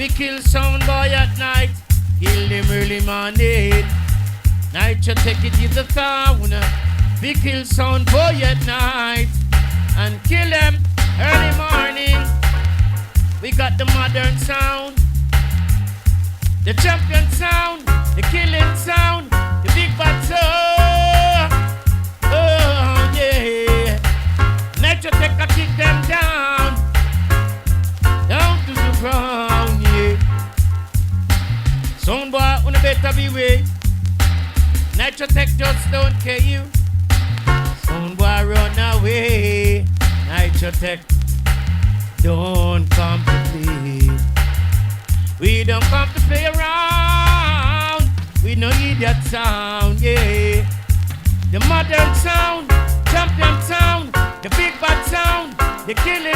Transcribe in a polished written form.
We kill sound boy at night, kill them early morning. NitraTek it in the town. We kill sound boy at night and kill them early morning. We got the modern sound, the champion sound, the killing sound, the big bad sound. Oh yeah, NitraTek I kick them down, down to the ground. Yeah, sound boy on a better beware. NitraTek just don't care you. Sound boy run away. NitraTek don't come to play. We don't come to play around. We no idiot sound, yeah. The modern sound, champion sound, the big bad sound, the killing